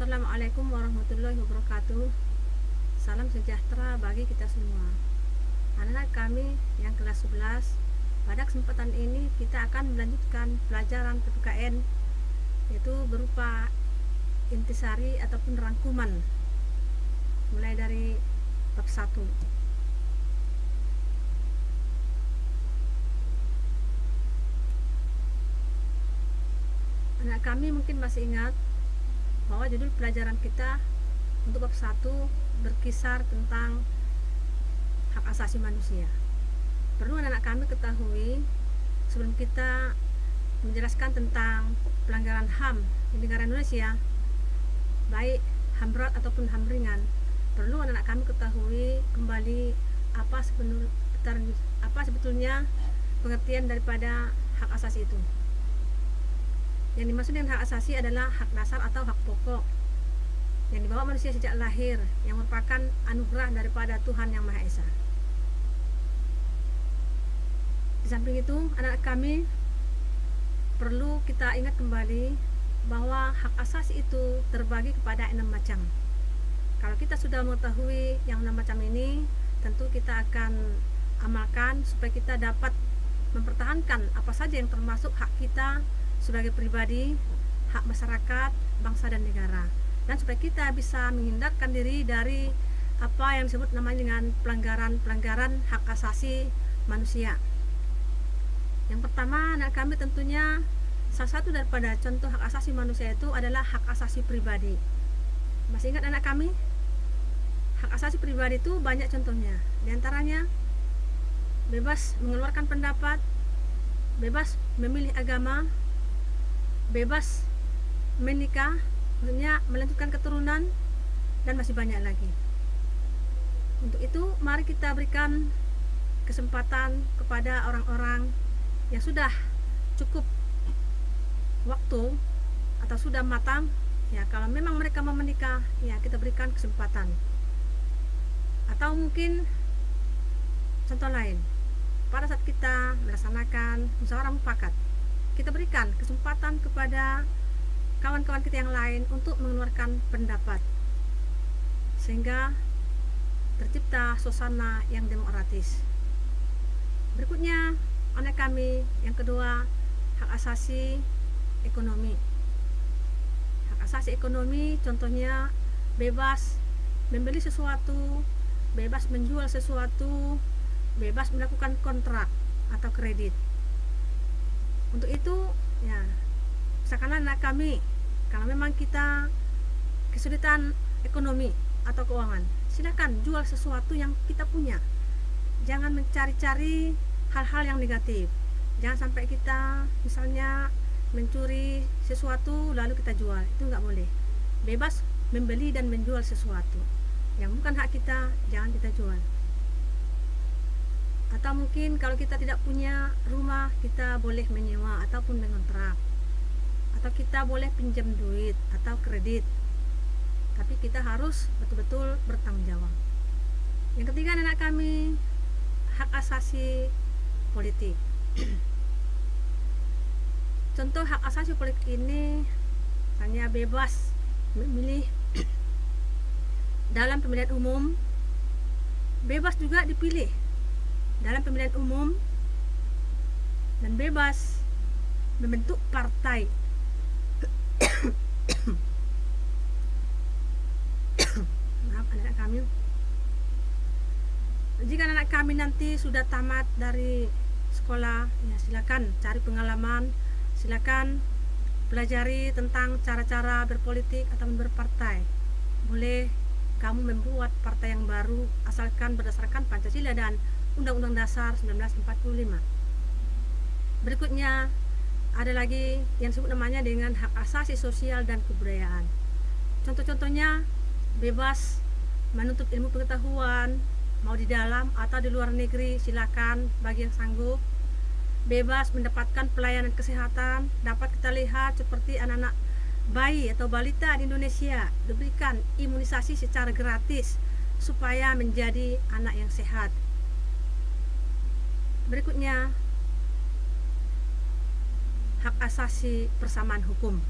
Assalamualaikum warahmatullahi wabarakatuh. Salam sejahtera bagi kita semua. Anak-anak kami yang kelas 11, pada kesempatan ini kita akan melanjutkan pelajaran PPKN, yaitu berupa intisari ataupun rangkuman mulai dari bab 1. Anak kami mungkin masih ingat bahwa judul pelajaran kita untuk bab 1 berkisar tentang hak asasi manusia. Perlu anak-anak kami ketahui sebelum kita menjelaskan tentang pelanggaran HAM di negara Indonesia, baik HAM berat ataupun HAM ringan, perlu anak-anak kami ketahui kembali apa sebetulnya pengertian daripada hak asasi itu. Yang dimaksud dengan hak asasi adalah hak dasar atau hak pokok yang dibawa manusia sejak lahir, yang merupakan anugerah daripada Tuhan Yang Maha Esa. Di samping itu, anak-anak kami perlu kita ingat kembali bahwa hak asasi itu terbagi kepada 6 macam. Kalau kita sudah mengetahui yang 6 macam ini, tentu kita akan amalkan supaya kita dapat mempertahankan apa saja yang termasuk hak kita sebagai pribadi, hak masyarakat, bangsa dan negara, dan supaya kita bisa menghindarkan diri dari apa yang disebut namanya dengan pelanggaran hak asasi manusia. Yang pertama, anak kami tentunya salah satu daripada contoh hak asasi manusia itu adalah hak asasi pribadi. Masih ingat anak kami? Hak asasi pribadi itu banyak contohnya. Di antaranya bebas mengeluarkan pendapat, bebas memilih agama, bebas menikah, maksudnya melanjutkan keturunan, dan masih banyak lagi. Untuk itu, mari kita berikan kesempatan kepada orang-orang yang sudah cukup waktu atau sudah matang, ya kalau memang mereka mau menikah, ya kita berikan kesempatan. Atau mungkin contoh lain, pada saat kita melaksanakan musyawarah mufakat, kita berikan kesempatan kepada kawan-kawan kita yang lain untuk mengeluarkan pendapat, sehingga tercipta suasana yang demokratis. Berikutnya, anak kami yang kedua, hak asasi ekonomi. Hak asasi ekonomi contohnya bebas membeli sesuatu, bebas menjual sesuatu, bebas melakukan kontrak atau kredit. Untuk itu, ya, misalkan anak kami, kalau memang kita kesulitan ekonomi atau keuangan, silakan jual sesuatu yang kita punya. Jangan mencari-cari hal-hal yang negatif. Jangan sampai kita misalnya mencuri sesuatu lalu kita jual, itu nggak boleh. Bebas membeli dan menjual sesuatu yang bukan hak kita, jangan kita jual. Atau mungkin kalau kita tidak punya rumah, kita boleh menyewa ataupun mengontrak, atau kita boleh pinjam duit atau kredit, tapi kita harus betul-betul bertanggung jawab. Yang ketiga, anak kami, hak asasi politik. Contoh hak asasi politik ini hanya bebas memilih dalam pemilihan umum, bebas juga dipilih dalam pemilihan umum, dan bebas membentuk partai. Maaf anak kami. Jika anak kami nanti sudah tamat dari sekolah, ya silakan cari pengalaman, silakan pelajari tentang cara-cara berpolitik atau berpartai. Boleh kamu membuat partai yang baru asalkan berdasarkan Pancasila dan Undang-Undang Dasar 1945. Berikutnya ada lagi yang disebut namanya dengan hak asasi sosial dan kebudayaan. Contoh-contohnya bebas menuntut ilmu pengetahuan, mau di dalam atau di luar negeri, silakan bagi yang sanggup. Bebas mendapatkan pelayanan kesehatan. Dapat kita lihat seperti anak-anak bayi atau balita di Indonesia diberikan imunisasi secara gratis supaya menjadi anak yang sehat. Berikutnya, hak asasi persamaan hukum.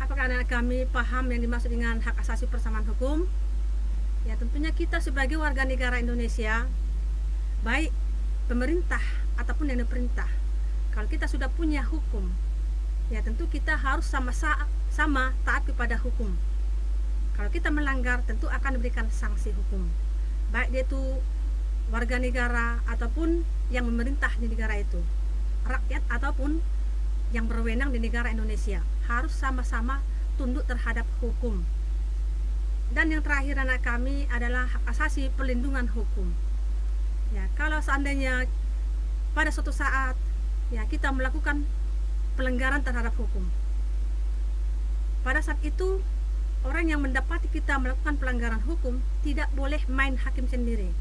Apakah anak kami paham yang dimaksud dengan hak asasi persamaan hukum? Ya, tentunya kita sebagai warga negara Indonesia, baik pemerintah ataupun yang diperintah, kalau kita sudah punya hukum, ya tentu kita harus sama-sama taat kepada hukum. Kalau kita melanggar, tentu akan diberikan sanksi hukum, baik dia itu warga negara ataupun yang memerintah di negara itu, rakyat ataupun yang berwenang di negara Indonesia, harus sama-sama tunduk terhadap hukum. Dan yang terakhir anak kami adalah hak asasi perlindungan hukum. Ya, kalau seandainya pada suatu saat ya kita melakukan pelanggaran terhadap hukum, pada saat itu orang yang mendapati kita melakukan pelanggaran hukum tidak boleh main hakim sendiri.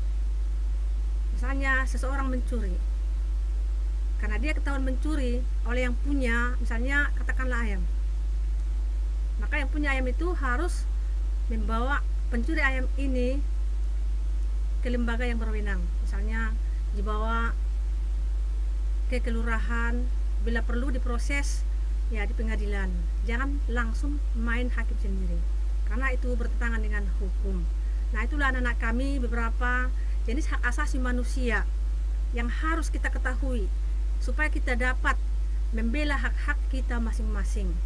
Misalnya seseorang mencuri, karena dia ketahuan mencuri oleh yang punya, misalnya katakanlah ayam, maka yang punya ayam itu harus membawa pencuri ayam ini ke lembaga yang berwenang, misalnya dibawa ke kelurahan, bila perlu diproses ya di pengadilan. Jangan langsung main hakim sendiri, karena itu bertentangan dengan hukum. Nah, itulah anak-anak kami beberapa jenis hak asasi manusia yang harus kita ketahui supaya kita dapat membela hak-hak kita masing-masing.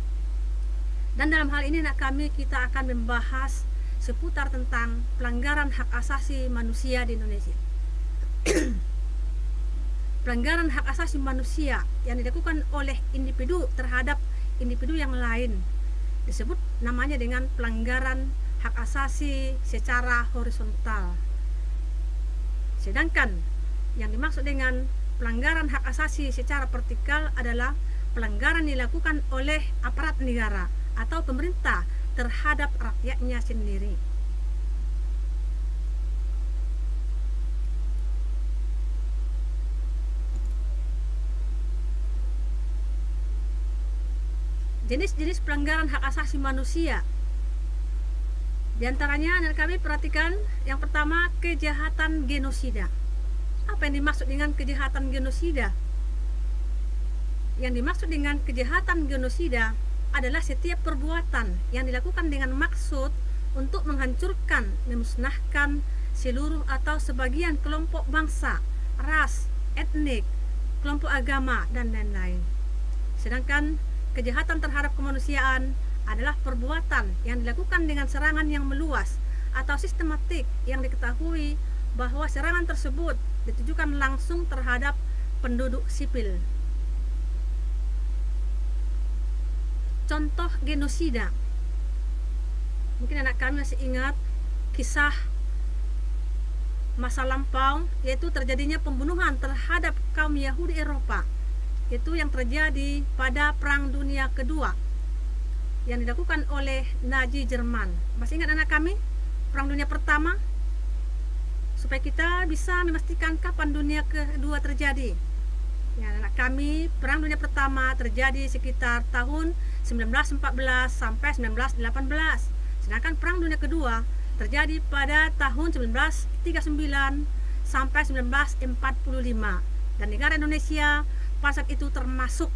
Dan dalam hal ini anak kami kita akan membahas seputar tentang pelanggaran hak asasi manusia di Indonesia. Pelanggaran hak asasi manusia yang dilakukan oleh individu terhadap individu yang lain disebut namanya dengan pelanggaran hak asasi secara horizontal. Sedangkan yang dimaksud dengan pelanggaran hak asasi secara vertikal adalah pelanggaran dilakukan oleh aparat negara atau pemerintah terhadap rakyatnya sendiri. Jenis-jenis pelanggaran hak asasi manusia, di antaranya anak kami perhatikan yang pertama, kejahatan genosida. Apa yang dimaksud dengan kejahatan genosida? Yang dimaksud dengan kejahatan genosida adalah setiap perbuatan yang dilakukan dengan maksud untuk menghancurkan, memusnahkan seluruh atau sebagian kelompok bangsa, ras, etnik, kelompok agama, dan lain-lain. Sedangkan kejahatan terhadap kemanusiaan adalah perbuatan yang dilakukan dengan serangan yang meluas atau sistematik yang diketahui bahwa serangan tersebut ditujukan langsung terhadap penduduk sipil. Contoh genosida, mungkin anak kami masih ingat kisah masa lampau, yaitu terjadinya pembunuhan terhadap kaum Yahudi Eropa, itu yang terjadi pada Perang Dunia Kedua yang dilakukan oleh Nazi Jerman. Masih ingat anak kami Perang Dunia Pertama? Supaya kita bisa memastikan kapan Dunia Kedua terjadi. Ya, anak kami Perang Dunia Pertama terjadi sekitar tahun 1914 sampai 1918. Sedangkan Perang Dunia Kedua terjadi pada tahun 1939 sampai 1945. Dan negara Indonesia pada saat itu termasuk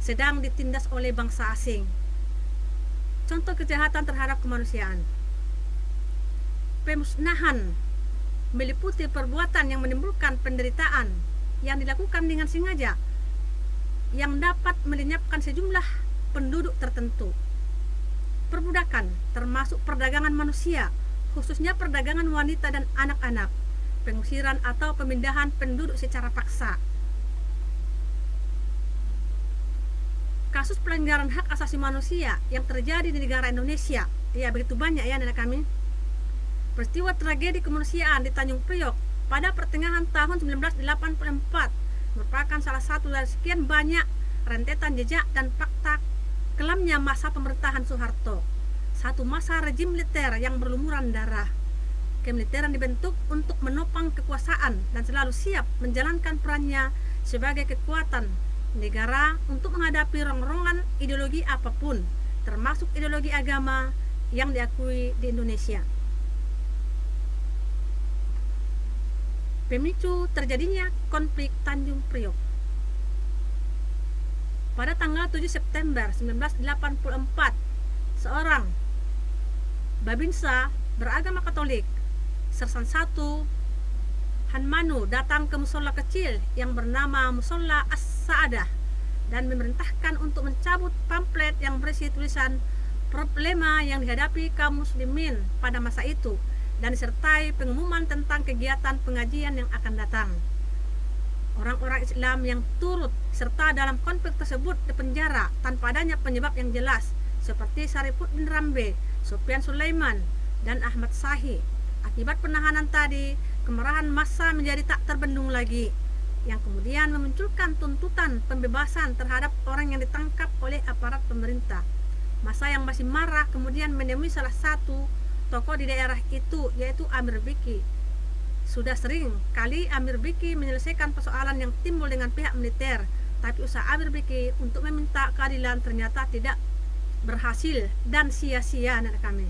sedang ditindas oleh bangsa asing. Contoh kejahatan terhadap kemanusiaan, pemusnahan meliputi perbuatan yang menimbulkan penderitaan yang dilakukan dengan sengaja yang dapat melenyapkan sejumlah penduduk tertentu. Perbudakan termasuk perdagangan manusia, khususnya perdagangan wanita dan anak-anak, pengusiran atau pemindahan penduduk secara paksa. Kasus pelanggaran hak asasi manusia yang terjadi di negara Indonesia, ya begitu banyak ya anak kami. Peristiwa tragedi kemanusiaan di Tanjung Priok pada pertengahan tahun 1984 merupakan salah satu dari sekian banyak rentetan jejak dan fakta kelamnya masa pemerintahan Soeharto, satu masa rejim militer yang berlumuran darah. Kemiliteran dibentuk untuk menopang kekuasaan dan selalu siap menjalankan perannya sebagai kekuatan negara untuk menghadapi rongrongan ideologi apapun, termasuk ideologi agama yang diakui di Indonesia. Pemicu terjadinya konflik Tanjung Priok. Pada tanggal 7 September 1984, seorang babinsa beragama Katolik, Sersan 1 Hanmanu, datang ke musola kecil yang bernama Musola As-Sa'adah dan memerintahkan untuk mencabut pamflet yang berisi tulisan problema yang dihadapi kaum muslimin pada masa itu dan disertai pengumuman tentang kegiatan pengajian yang akan datang. Orang-orang Islam yang turut serta dalam konflik tersebut dipenjara tanpa adanya penyebab yang jelas, seperti Sarifuddin Rambe, Sufyan Sulaiman, dan Ahmad Sahi. Akibat penahanan tadi, kemarahan massa menjadi tak terbendung lagi, yang kemudian memunculkan tuntutan pembebasan terhadap orang yang ditangkap oleh aparat pemerintah. Massa yang masih marah kemudian menemui salah satu tokoh di daerah itu, yaitu Amir Biki. Sudah sering kali Amir Biki menyelesaikan persoalan yang timbul dengan pihak militer, tapi usaha Amir Biki untuk meminta keadilan ternyata tidak berhasil dan sia-sia, anak kami.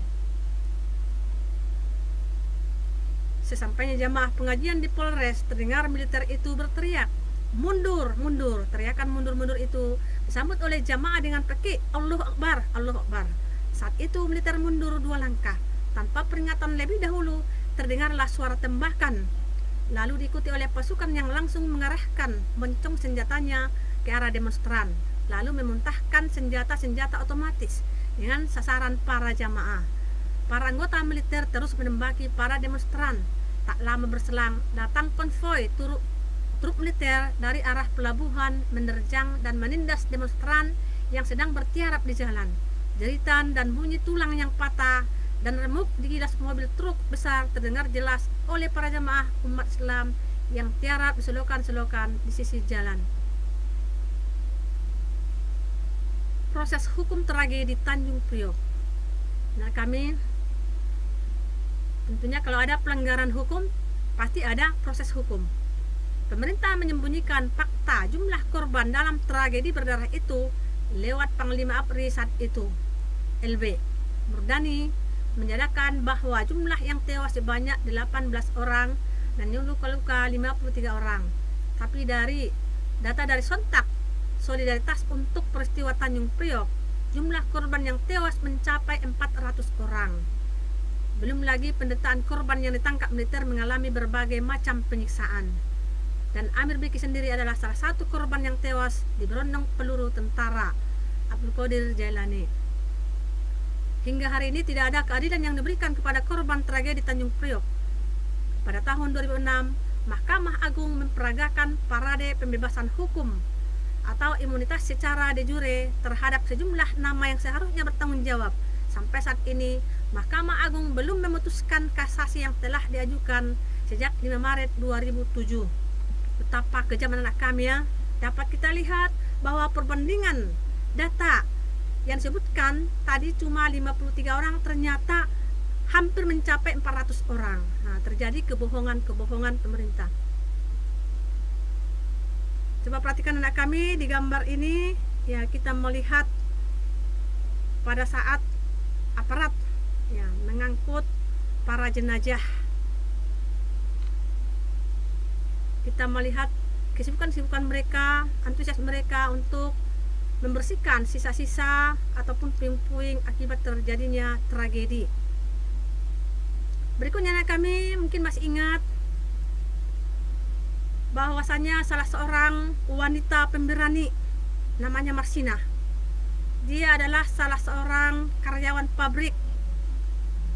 Sesampainya jamaah pengajian di Polres, terdengar militer itu berteriak, "Mundur, mundur!" Teriakan mundur-mundur itu disambut oleh jamaah dengan pekik, "Allahu Akbar, Allahu Akbar." Saat itu militer mundur 2 langkah. Tanpa peringatan lebih dahulu, terdengarlah suara tembakan. Lalu diikuti oleh pasukan yang langsung mengarahkan moncong senjatanya ke arah demonstran, lalu memuntahkan senjata-senjata otomatis dengan sasaran para jamaah. Para anggota militer terus menembaki para demonstran. Tak lama berselang, datang konvoi truk militer dari arah pelabuhan menerjang dan menindas demonstran yang sedang bertiarap di jalan. Jeritan dan bunyi tulang yang patah dan remuk di gilas mobil truk besar terdengar jelas oleh para jamaah umat Islam yang tiarap di selokan-selokan di sisi jalan. Proses hukum tragedi Tanjung Priok. Nah, kami tentunya kalau ada pelanggaran hukum pasti ada proses hukum. Pemerintah menyembunyikan fakta jumlah korban dalam tragedi berdarah itu lewat Panglima APRI saat itu, LB Murdani, menyatakan bahwa jumlah yang tewas sebanyak 18 orang dan yang luka-luka 53 orang. Tapi dari data dari Sontak Solidaritas untuk Peristiwa Tanjung Priok, jumlah korban yang tewas mencapai 400 orang. Belum lagi pendataan korban yang ditangkap militer mengalami berbagai macam penyiksaan. Dan Amir Biki sendiri adalah salah satu korban yang tewas diberondong peluru tentara Abdul Qadir Jailani. Hingga hari ini tidak ada keadilan yang diberikan kepada korban tragedi Tanjung Priok. Pada tahun 2006, Mahkamah Agung memperagakan parade pembebasan hukum atau imunitas secara de jure terhadap sejumlah nama yang seharusnya bertanggung jawab. Sampai saat ini, Mahkamah Agung belum memutuskan kasasi yang telah diajukan sejak 5 Maret 2007. Betapa kejaman anak kami ya. Dapat kita lihat bahwa perbandingan data yang disebutkan tadi cuma 53 orang, ternyata hampir mencapai 400 orang. Nah, terjadi kebohongan-kebohongan pemerintah. Coba perhatikan anak kami di gambar ini, ya kita melihat pada saat aparat ya mengangkut para jenazah. Kita melihat kesibukan-kesibukan mereka, antusias mereka untuk membersihkan sisa-sisa ataupun puing-puing akibat terjadinya tragedi. Berikutnya anak kami mungkin masih ingat bahwasanya salah seorang wanita pemberani namanya Marsina. Dia adalah salah seorang karyawan pabrik,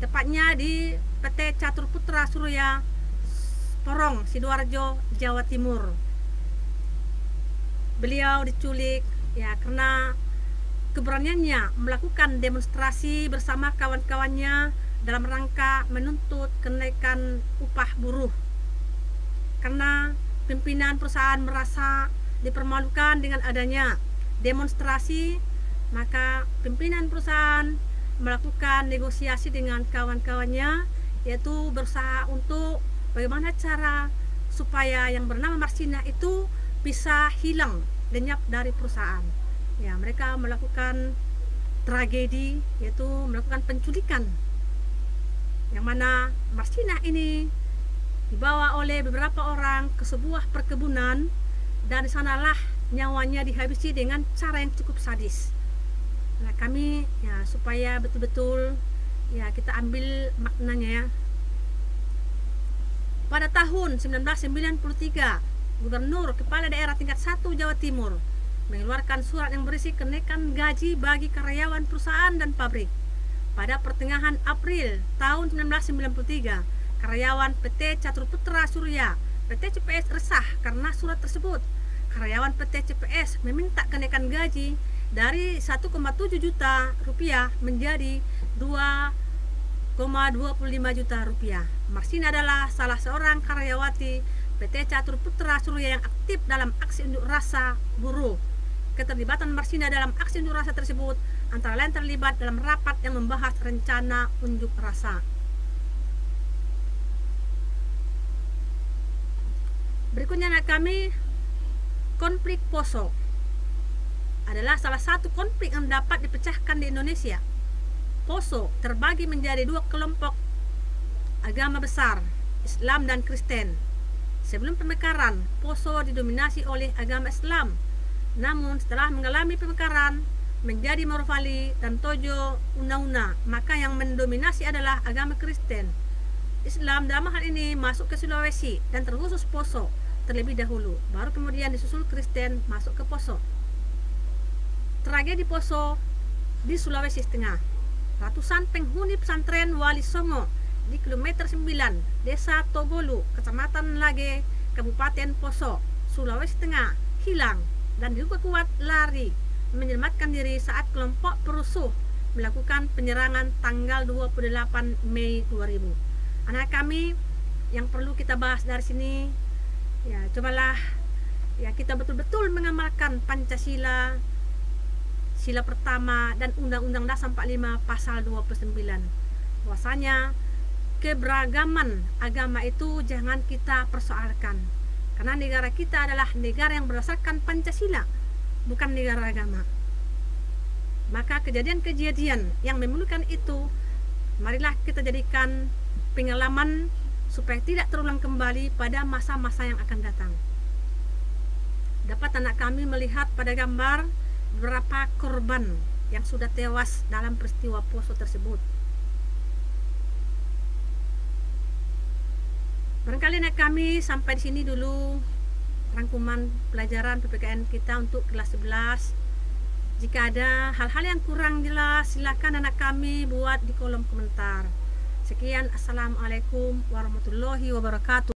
tepatnya di PT Catur Putra Surya Porong, Sidoarjo, Jawa Timur. Beliau diculik ya karena keberaniannya melakukan demonstrasi bersama kawan-kawannya dalam rangka menuntut kenaikan upah buruh. Karena pimpinan perusahaan merasa dipermalukan dengan adanya demonstrasi, maka pimpinan perusahaan melakukan negosiasi dengan kawan-kawannya, yaitu berusaha untuk bagaimana cara supaya yang bernama Marsina itu bisa hilang lenyap dari perusahaan. Ya, mereka melakukan tragedi, yaitu melakukan penculikan, yang mana Marsina ini dibawa oleh beberapa orang ke sebuah perkebunan dan di sanalah nyawanya dihabisi dengan cara yang cukup sadis. Nah, kami ya supaya betul-betul ya kita ambil maknanya ya. Pada tahun 1993, Gubernur Kepala Daerah tingkat 1 Jawa Timur mengeluarkan surat yang berisi kenaikan gaji bagi karyawan perusahaan dan pabrik. Pada pertengahan April tahun 1993, karyawan PT Catur Putra Surya, PT CPS resah karena surat tersebut. Karyawan PT CPS meminta kenaikan gaji dari 1,7 juta rupiah menjadi 2,25 juta rupiah. Marsina adalah salah seorang karyawati PT Catur Putra Surya yang aktif dalam aksi unjuk rasa buruh. Keterlibatan Marsina dalam aksi unjuk rasa tersebut antara lain terlibat dalam rapat yang membahas rencana unjuk rasa. Berikutnya kami, konflik Poso adalah salah satu konflik yang dapat dipecahkan di Indonesia. Poso terbagi menjadi dua kelompok agama besar, Islam dan Kristen. Sebelum pemekaran, Poso didominasi oleh agama Islam. Namun setelah mengalami pemekaran menjadi Morowali dan Tojo Una-Una, maka yang mendominasi adalah agama Kristen. Islam dalam hal ini masuk ke Sulawesi dan terkhusus Poso terlebih dahulu, baru kemudian disusul Kristen masuk ke Poso. Tragedi Poso di Sulawesi Tengah. Ratusan penghuni pesantren Wali Songo di kilometer 9, Desa Togolu, Kecamatan Lage, Kabupaten Poso, Sulawesi Tengah hilang dan diduga kuat lari menyelamatkan diri saat kelompok perusuh melakukan penyerangan tanggal 28 Mei 2000. Anak kami, yang perlu kita bahas dari sini ya, cobalah ya kita betul-betul mengamalkan Pancasila, sila pertama dan Undang-Undang Dasar 45 pasal 29. Bahwasanya keberagaman agama itu jangan kita persoalkan. Karena negara kita adalah negara yang berdasarkan Pancasila, bukan negara agama. Maka kejadian-kejadian yang memerlukan itu, marilah kita jadikan pengalaman supaya tidak terulang kembali pada masa-masa yang akan datang. Dapat anak kami melihat pada gambar beberapa korban yang sudah tewas dalam peristiwa Poso tersebut. Barangkali anak kami sampai di sini dulu rangkuman pelajaran PPKN kita untuk kelas 11. Jika ada hal-hal yang kurang jelas, silakan anak kami buat di kolom komentar. Sekian, assalamualaikum warahmatullahi wabarakatuh.